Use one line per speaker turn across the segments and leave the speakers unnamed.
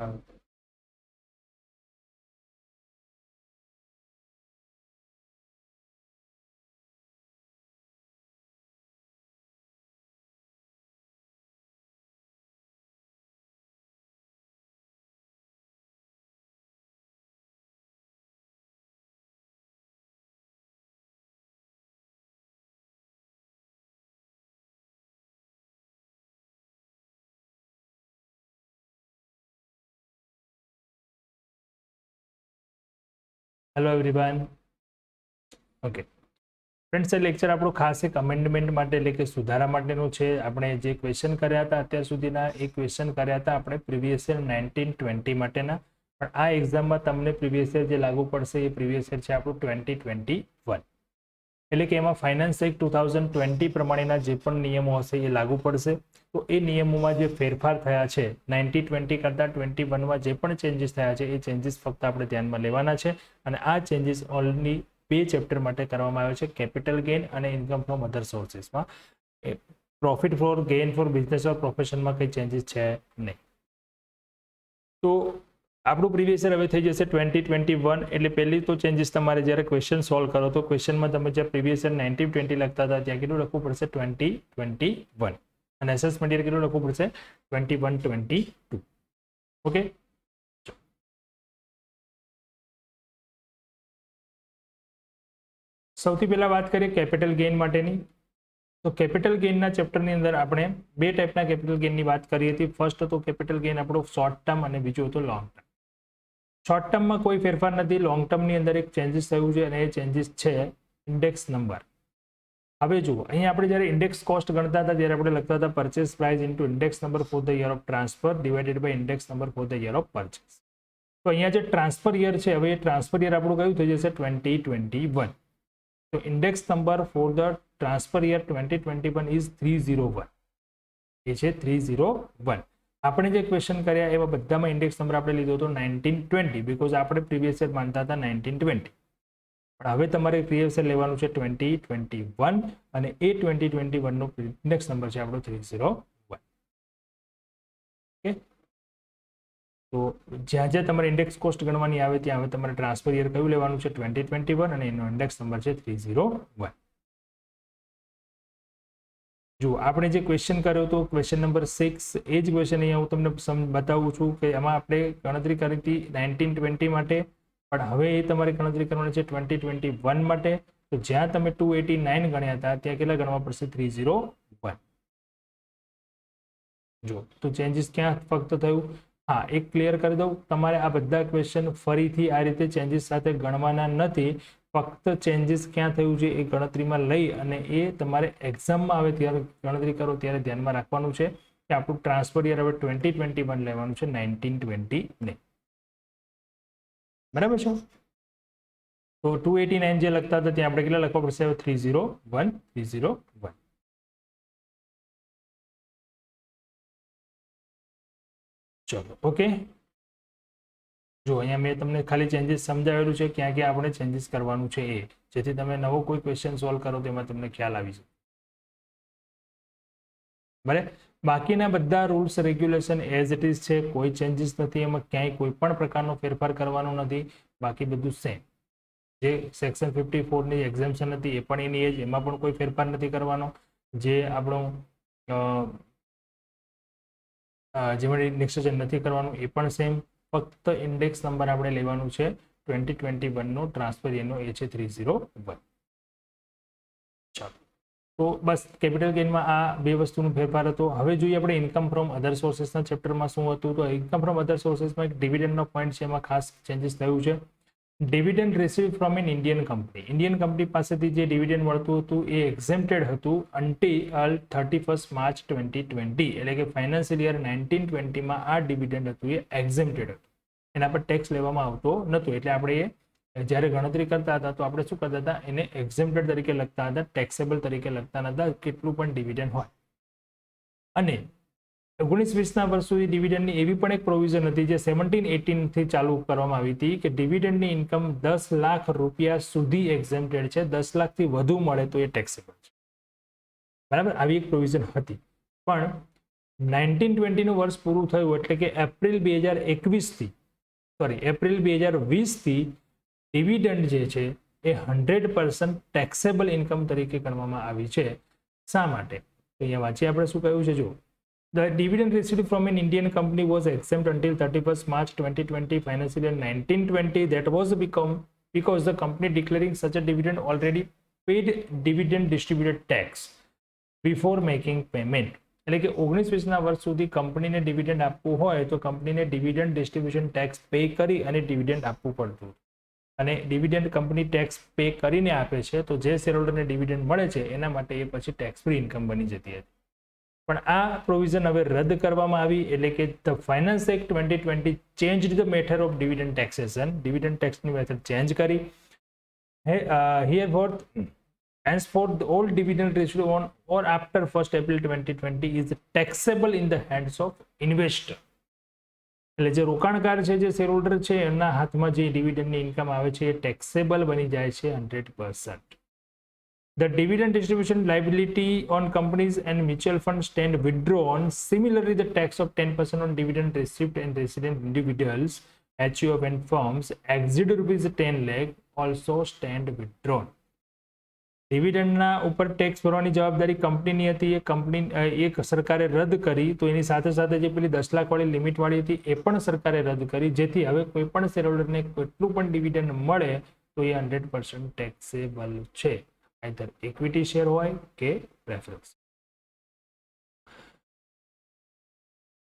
Hello everyone. Okay friends, આ lecture આપણું ખાસ એક અમેન્ડમેન્ટ માટે એટલે કે સુધારા માટેનું છે. આપણે જે ક્વેશ્ચન કર્યા હતા અત્યાર સુધીના એ ક્વેશ્ચન કર્યા હતા આપણે પ્રીવિયસ યર 1920 માટેના, પણ આ એક્ઝામમાં તમને પ્રીવિયસ યર જે લાગુ પડશે એ પ્રીવિયસ યર છે આપણું 2021, એટલે કે એમાં ફાઇનાન્સ એક્ટ 2020 પ્રમાણેના જે પણ નિયમો હશે એ લાગુ પડશે. તો એ નિયમોમાં જે ફેરફાર થયા છે 1920 કરતાં 21માં જે પણ ચેન્જીસ થયા છે એ ચેન્જીસ ફક્ત આપણે ધ્યાનમાં લેવાના છે. અને આ ચેન્જીસ ઓનલી 2 ચેપ્ટર માટે કરવામાં આવ્યો છે, કેપિટલ ગેઇન અને ઇન્કમ ફ્રોમ અધર સોર્સિસમાં. Profit for gain for business or પ્રોફેશનમાં કંઈ ચેન્જીસ છે નહીં. તો આપણું પ્રીવિયસ યર હવે થઈ જશે 2021. એટલે પહેલી તો ચેન્જીસ તમારે જ્યારે ક્વેશ્ચન સોલ્વ કરો તો ક્વેશ્ચનમાં તમે જે પ્રીવિયસ યર 1920 લખતા હતા ત્યાં કેટલું લખવું પડશે 2021, અને એસેસમેન્ટ યર કેટલું લખવું પડશે 21-22. ઓકે, સૌથી પહેલા વાત કરીએ કેપિટલ ગેઇન માટેની. તો કેપિટલ ગેઇનના ચેપ્ટરની અંદર આપણે 2 ટાઈપના કેપિટલ ગેઇનની વાત કરી હતી. ફર્સ્ટ હતો કેપિટલ ગેઇન આપણું શોર્ટ ટર્મ અને બીજું હતું લોંગ ટર્મ. શોર્ટ ટર્મમાં કોઈ ફેરફાર નથી, લોંગ ટર્મની અંદર એક ચેન્જીસ થયું છે અને એ ચેન્જીસ છે ઇન્ડેક્સ નંબર. હવે જુઓ, અહીંયા આપણે જ્યારે ઇન્ડેક્સ કોસ્ટ ગણતા હતા ત્યારે આપણે લખતા હતા purchase price into index number for the year of transfer divided by index number for the year of purchase. તો અહીંયા જે ટ્રાન્સફર યર છે, હવે એ ટ્રાન્સફર યર આપણું કયું થઈ જશે 2021. તો index number for the transfer year 2021 is 301. એ છે 301. આપણે જે ક્વેશ્ચન કર્યા એવા બધામાં ઇન્ડેક્સ નંબર આપણે લીધો હતો 1920, બીકોઝ આપણે પ્રીવિયસ યર માનતા હતા 1920. પણ હવે તમારે પ્રીવિયસ યર લેવાનું છે 2021 અને એ 2021 નો ઇન્ડેક્સ નંબર છે આપણો 301. ઓકે, તો જ્યાં જ્યાં તમારે ઇન્ડેક્સ કોસ્ટ ગણવાની આવે ત્યાં હવે તમારે ટ્રાન્સફર યર કયું લેવાનું છે 2021 અને એનો ઇન્ડેક્સ નંબર છે 301. જો આપણે જે ક્વેશ્ચન કર્યો હતો ક્વેશ્ચન નંબર 6, એ જ ક્વેશ્ચન અહીંયા હું તમને બતાવું છું કે એમાં આપણે ગણતરી કરી હતી 1920 માટે, પણ હવે એ તમારે ગણતરી કરવાની છે 2021 માટે. તો જ્યાં તમે 289 ગણ્યા હતા ત્યાં કેટલા ગણવા પડશે 301. જો તો ચેન્જીસ ક્યાં ફક્ત થયું, હા એક ક્લિયર કરી દઉં, તમારે આ બધા ક્વેશ્ચન ફરીથી આ રીતે ચેન્જીસ સાથે ગણવાના નથી. ફક્ત ચેન્જીસ ક્યાં થયું છે એ ગણતરીમાં લઈ અને એ તમારે એક્ઝામમાં આવે ત્યારે ગણતરી કરો ત્યારે ધ્યાનમાં રાખવાનું છે કે આપણું ટ્રાન્સફર યર હવે 2021 લેવાનું છે 1920 નહીં. બરાબર છે? તો 289 જે લખતા હતા ત્યાં આપણે કેટલા લખવા પડશે 301. ચલો ઓકે, જો અહીંયા મેં તમને ખાલી ચેન્જીસ સમજાવેલું છે ક્યાં ક્યાં આપણે ચેન્જીસ કરવાનું છે એ, જેથી તમે નવો કોઈ ક્વેશ્ચન સોલ્વ કરો તેમાં તમને ખ્યાલ આવી શકે. બરાબર, બાકીના બધા rules regulation as it is છે, કોઈ ચેન્જીસ નથી, એમાં ક્યાંય કોઈ પણ પ્રકારનો ફેરફાર કરવાનો નથી, બાકી બધું સેમ. જે સેક્શન 54 ની એક્ઝેમ્પશન હતી એ પણ એની એજ, એમાં પણ કોઈ ફેરફાર નથી કરવાનો. જે આપણો જેમાં ઇન્ડેક્સેશન નથી કરવાનું એ પણ સેમ, ફક્ત ઇન્ડેક્સ નંબર આપણે લેવાનું છે 2021 નો ટ્રાન્સફર યરનો, એ છે 301. ચાલો, તો બસ કેપિટલ ગેઇનમાં આ 2 વસ્તુનો ફેરફાર હતો. હવે જોઈએ આપણે ઇન્કમ ફ્રોમ અધર સોર્સિસના ચેપ્ટરમાં શું હતું. તો ઇન્કમ ફ્રોમ અધર સોર્સિસમાં એક ડિવિડન્ડનો પોઈન્ટ છે, એમાં ખાસ ચેન્જીસ થયું છે. Dividend receive from N Indian company. Indian company પાસેથી જે ડિવિડન્ડ મળતું હતું એ એક્ઝેમ્પ્ટેડ હતું અન્ટિલ 31 માર્ચ 2020, એટલે કે ફાઇનાન્શિયલ યર 1920માં આ ડિવિડન્ડ હતું એ એક્ઝેમ્પ્ટેડ હતું, એના પર ટેક્સ લેવામાં આવતો નહોતો. એટલે આપણે એ જ્યારે ગણતરી કરતા હતા તો આપણે શું કરતા હતા, એને એક્ઝેમ્પ્ટેડ તરીકે લખતા હતા, ટેક્સેબલ તરીકે લખતા નહોતા કેટલું પણ ડિવિડન્ડ હોય. અને 19-20ના વર્ષ સુધી ડિવિડન્ડની એવી પણ એક પ્રોવિઝન હતી જે 17-18 થી ચાલુ કરવામાં આવી હતી કે ડિવિડન્ડની ઇન્કમ 10 લાખ રૂપિયા સુધી એક્ઝેમ્પ્ટેડ છે, 10 લાખથી વધુ મળે તો એ ટેક્સેબલ છે. બરાબર, આવી એક પ્રોવિઝન હતી. પણ 1920 નું વર્ષ પૂરું થયું એટલે કે એપ્રિલ 2021 થી એપ્રિલ 2020 થી ડિવિડન્ડ જે છે એ 100% ટેક્સેબલ ઇન્કમ તરીકે ગણવામાં આવી છે. શા માટે? તો અહીંયા વાંચીએ આપણે શું કહ્યું છે. જો The dividend received from an Indian company was exempt until 31st March 2020 financial year 1920. That was because the company declaring such a dividend already paid dividend distributed tax before making payment. એટલે કે 19-20ના વર્ષ સુધી કંપનીને dividend આપવું હોય તો કંપનીને dividend distribution tax pay કરી અને ડિવિડન્ડ આપવું પડતું. અને ડિવિડન્ડ કંપની ટેક્સ પે કરીને આપે છે તો જે શેરહોલ્ડરને ડિવિડન્ડ મળે છે એના માટે એ પછી ટેક્સ ફ્રી ઇન્કમ બની જતી હતી. પણ આ પ્રોવિઝન હવે રદ કરવામાં આવી એટલે કે the finance act 2020 changed the method of dividend taxation. Dividend ટેક્સની મેથડ ચેન્જ કરી. Herefore, henceforth all dividend received on or after 1st April 2020 is taxable in the hands of investor. એટલે જે રોકાણકાર છે, જે શેરહોલ્ડર છે, એમના હાથમાં જે ડિવિડન્ડની ઇન્કમ આવે છે એ ટેક્સેબલ બની જાય છે 100%. The dividend distribution liability on companies and mutual funds stand withdrawn. Similarly, the tax of 10% on dividend received and resident individuals, HUF and firms exceed ₹10 lakh also stand withdrawn. ડિવિડન્ડના ઉપર tax ભરવાની જવાબદારી કંપનીની હતી, એ company એક સરકારે રદ કરી. તો એની સાથે સાથે જે પેલી 10 લાખવાળી લિમિટવાળી હતી એ પણ સરકારે રદ કરી, જેથી હવે કોઈ પણ શેરહોલ્ડરને કેટલું પણ ડિવિડન્ડ મળે તો એ 100% ટેક્સેબલ છે, આઈધર ઇક્વિટી શેર હોય કે પ્રેફરન્સ.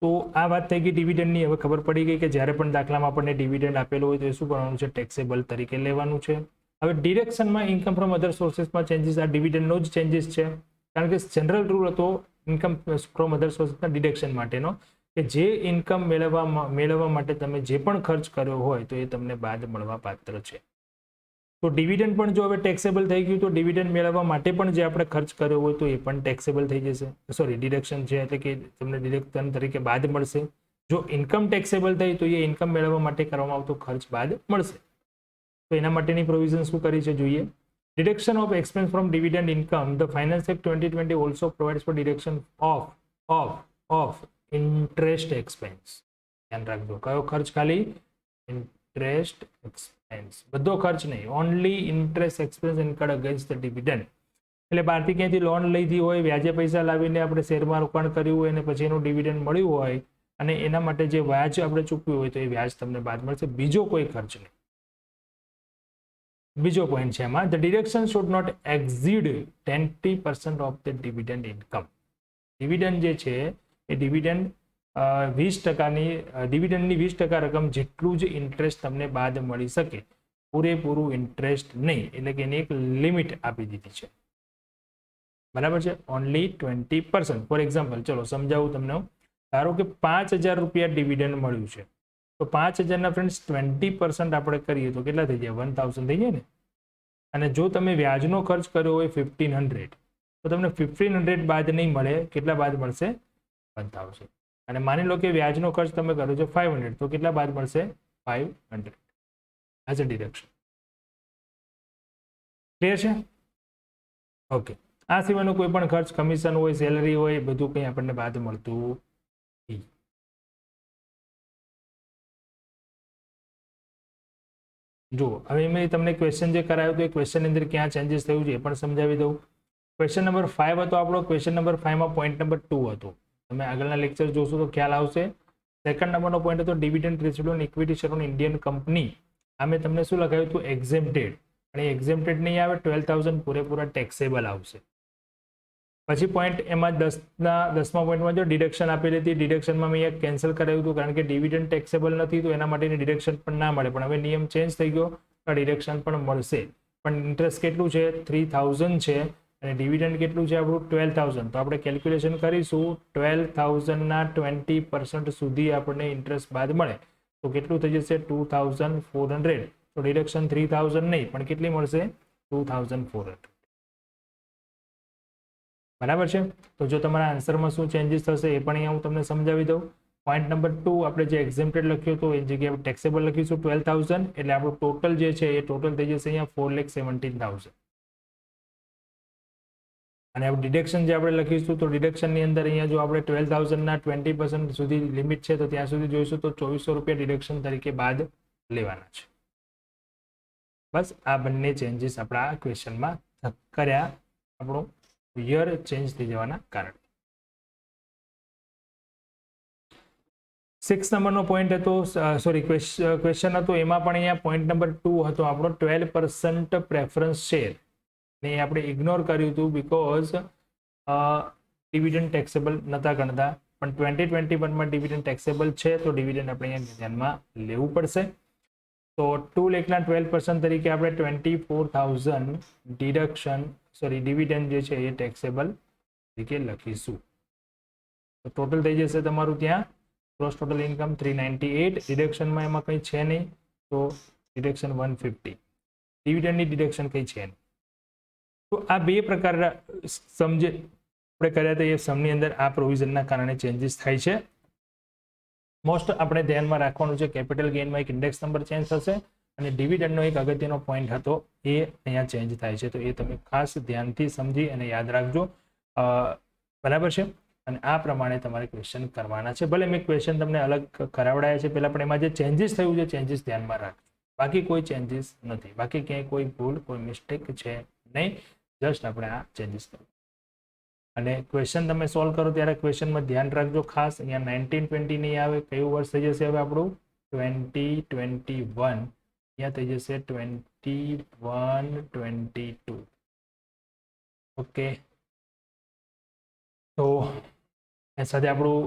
તો આ વાત થઈ ગઈ ડિવિડન્ડની. હવે ખબર પડી ગઈ કે જ્યારે પણ દાખલામાં આપણને ડિવિડન્ડ આપેલું હોય તો એ શું કરવાનું છે? ટેક્સેબલ તરીકે લેવાનું છે. હવે ડિરેક્શનમાં ઇન્કમ ફ્રોમ અધર સોર્સેસમાં ચેન્જીસ, આ ડિવિડન્ડનો જ ચેન્જીસ છે, કારણ કે જનરલ રૂલ હતો ઇન્કમ ફ્રોમ અધર સોર્સના ડિડક્શન માટેનો કે જે ઇન્કમ મેળવવા માટે તમે જે પણ ખર્ચ કર્યો હોય તો એ તમને બાદ મળવા પાત્ર છે. તો ડિવિડન્ડ પણ જો હવે ટેક્સેબલ થઈ ગયું તો ડિવિડન્ડ મેળવવા માટે પણ જે આપણે ખર્ચ કર્યો હોય તો એ પણ ટેક્સેબલ થઈ જશે. ડિડક્શન છે એટલે કે તમને ડિડક્શન તરીકે બાદ મળશે. જો ઇન્કમ ટેક્સેબલ થઈ તો એ ઇન્કમ મેળવવા માટે કરવામાં આવતો ખર્ચ બાદ મળશે. તો એના માટેની પ્રોવિઝન શું કરી છે જોઈએ. Deduction of expense from dividend income. The finance act 2020 also provides for deduction of interest expense. ધ્યાન રાખજો, કયો ખર્ચ? ખાલી ઇન્ટરેસ્ટ એક્સપેન્સ, બધો ખર્ચ નહીં, only interest expense incurred against the dividend. એટલે બહારથી ક્યાંથી લોન લીધી હોય, વ્યાજે પૈસા લાવીને આપણે શેરમાં રોકાણ કર્યું હોય અને પછી એનું ડિવિડન્ડ મળ્યું હોય અને એના માટે જે વ્યાજ આપણે ચૂકવ્યું હોય તો એ વ્યાજ તમને બાદ મળશે, બીજો કોઈ ખર્ચ નહીં. બીજો પોઈન્ટ છે એમાં, the deduction should not exceed 20% of the dividend income. Dividend જે છે એ ડિવિડન્ડ 20%ની ડિવિડન્ડની 20% રકમ જેટલું જ ઇન્ટરેસ્ટ તમને બાદ મળી શકે, પૂરેપૂરું ઇન્ટરેસ્ટ નહીં. એટલે કે એની એક લિમિટ આપી દીધી છે, બરાબર છે, ઓનલી 20%. ફોર એક્ઝામ્પલ, ચલો સમજાવું તમને. ધારો કે 5,000 રૂપિયા ડિવિડન્ડ મળ્યું છે, તો 5,000ના ફ્રેન્ડ્સ 20% આપણે કરીએ તો કેટલા થઈ જાય? 1,000 થઈ જાય ને. અને જો તમે વ્યાજનો ખર્ચ કર્યો હોય 1,500 તો તમને 1,500 બાદ નહીં મળે, કેટલા બાદ મળશે? 1,000. અને માની લો કે વ્યાજનો ખર્ચ તમે કરો છો 500 તો કેટલા બાદ મળશે? 500 એઝ અ ડિડક્શન. ક્લિયર છે? ઓકે. આ સિવાયનો કોઈ પણ ખર્ચ, કમિશન હોય, સેલરી હોય, બધું કંઈ આપણને બાદ મળતું નથી. જુઓ, હવે મેં તમને ક્વેશ્ચન જે કરાયો તો એ ક્વેશ્ચનની અંદર ક્યાં ચેન્જીસ થયું છે એ પણ સમજાવી દઉં. ક્વેશ્ચન નંબર 5 હતો આપણો. ક્વેશ્ચન નંબર 5માં પોઈન્ટ નંબર 2 હતો. તમે આગળના લેક્ચર જોશો તો ખ્યાલ આવશે. સેકન્ડ નંબરનો પોઈન્ટ હતો dividend received on equity share on Indian company. આ મેં તમને શું લખાયું હતું? એક્ઝેમ્પ્ટેડ. અને એક્ઝેમ્પ્ટેડ નહીં આવે, 12,000 પૂરેપૂરા ટેક્સેબલ આવશે. પછી પોઈન્ટ એમાં 10મા પોઈન્ટમાં જો ડિડક્શન આપેલી હતી, ડિડક્શનમાં મેં એક કેન્સલ કરાવ્યું હતું કારણ કે ડિવિડન્ડ ટેક્સેબલ નથી તો એના માટેની ડિડક્શન પણ ના મળે. પણ હવે નિયમ ચેન્જ થઈ ગયો તો ડિડક્શન પણ મળશે. પણ ઇન્ટરેસ્ટ કેટલું છે? 3,000 છે અને ડિવિડન્ડ કેટલું છે આપણું? 12,000. તો આપણે કેલ્ક્યુલેશન કરીશું, 12,000ના 20% સુધી આપણને ઇન્ટરેસ્ટ બાદ મળે તો કેટલું થઈ જશે? 2,400. તો ડિડક્શન 3,000 નહીં પણ કેટલી મળશે? 2,400. બરાબર છે. તો જો તમારા આન્સરમાં શું ચેન્જીસ થશે એ પણ અહીંયા હું તમને સમજાવી દઉં. પોઈન્ટ નંબર 2 આપણે જે એક્ઝેમ્પ્ટેડ લખ્યો હતો એ જગ્યાએ ટેક્સેબલ લખીશું 12,000. એટલે આપણું ટોટલ જે છે એ ટોટલ થઈ જશે અહીંયા 4,17,000. અને ડિડક્શન જે આપણે લખીશું તો ડિડક્શનની અંદર અહીંયા જો આપણે 12,000 ના 20% સુધી લિમિટ છે તો ત્યાં સુધી જોઈશું તો 2400 રૂપિયા ડિડક્શન તરીકે બાદ લેવાના છે. બસ આ બંને ચેન્જીસ આપણા આ ક્વેશ્ચનમાં કર્યા આપણું યર ચેન્જ થઈ જવાના કારણે. 6 નંબરનો પોઈન્ટ હતો, સોરી ક્વેશ્ચન હતો, એમાં પણ અહીંયા પોઈન્ટ નંબર 2 હતો આપણો 12% પ્રેફરન્સ શેર ને આપણે ઇગ્નોર કર્યું હતું બીકોઝ ડિવિડન્ડ ટેક્સેબલ નતા ગણતા, પણ 2021માં ડિવિડન્ડ ટેક્સેબલ છે તો ડિવિડન્ડ આપણે અહીંયા ધ્યાનમાં લેવું પડશે. તો 2 લાખના 12% તરીકે આપણે 24,000 ડિડક્શન સોરી ડિવિડન્ડ જે છે એ ટેક્સેબલ તરીકે લખીશું. તો ટોટલ થઈ જશે તમારું ત્યાં ગ્રોસ ટોટલ ઇન્કમ 398, ડિડક્શનમાં એમાં કંઈ છે નહીં તો ડિડક્શન 150, ડિવિડન્ડની ડિડક્શન કંઈ છે નહીં. તો આ બે પ્રકારના સમજે આપણે કર્યા હતા એ સમની અંદર આ પ્રોવિઝનના કારણે ચેન્જીસ થાય છે. મોસ્ટ આપણે ધ્યાનમાં રાખવાનું છે કેપિટલ ગેઇનમાં એક ઇન્ડેક્સ નંબર ચેન્જ થશે અને ડિવિડન્ડનો એક અગત્યનો પોઈન્ટ હતો એ અહીંયા ચેન્જ થાય છે. તો એ તમે ખાસ ધ્યાનથી સમજી અને યાદ રાખજો, બરાબર છે. અને આ પ્રમાણે તમારે ક્વેશ્ચન કરવાના છે. ભલે મેં ક્વેશ્ચન તમને અલગ કરાવડાયા છે પહેલાં, પણ એમાં જે ચેન્જીસ થયું છે ચેન્જીસ ધ્યાનમાં રાખજો, બાકી કોઈ ચેન્જીસ નથી, બાકી ક્યાંય કોઈ ભૂલ કોઈ મિસ્ટેક છે નહીં, જસ્ટ આપણે આ ચેન્જીસ કરવું. અને ક્વેશ્ચન તમે સોલ્વ કરો ત્યારે ક્વેશ્ચનમાં ધ્યાન રાખજો ખાસ, અહીંયા 1920 નહીં આવે, કયું વર્ષ થઈ જશે હવે આપણું 2021, અહીંયા થઈ જશે 21-22. ઓકે, તો એ સાથે આપણું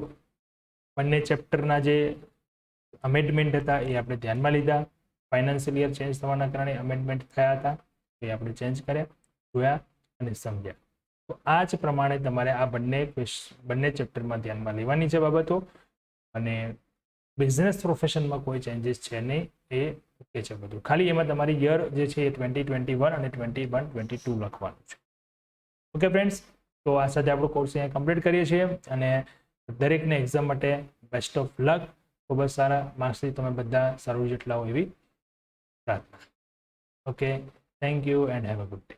બંને ચેપ્ટરના જે અમેન્ડમેન્ટ હતા એ આપણે ધ્યાનમાં લીધા. ફાઇનાન્શિયલ યર ચેન્જ થવાના કારણે અમેન્ડમેન્ટ થયા હતા એ આપણે ચેન્જ કર્યા, જોયા અને સમજ્યા. તો આ જ પ્રમાણે તમારે આ બંને ચેપ્ટરમાં ધ્યાનમાં લેવાની છે બાબતો. અને બિઝનેસ પ્રોફેશનમાં કોઈ ચેન્જીસ છે નહીં, એ ઓકે છે બધું. ખાલી એમાં તમારી યર જે છે એ 2021 અને 21-22 લખવાનું છે. ઓકે ફ્રેન્ડ્સ, તો આ સાથે આપણો કોર્સ અહીંયા કમ્પ્લીટ કરીએ છીએ અને દરેકને એક્ઝામ માટે બેસ્ટ ઓફ લક. ખૂબ જ સારા માર્ક્સથી તમે બધા સારું જેટલા હો એવી પ્રાર્થના. Okay, thank you and have a good day.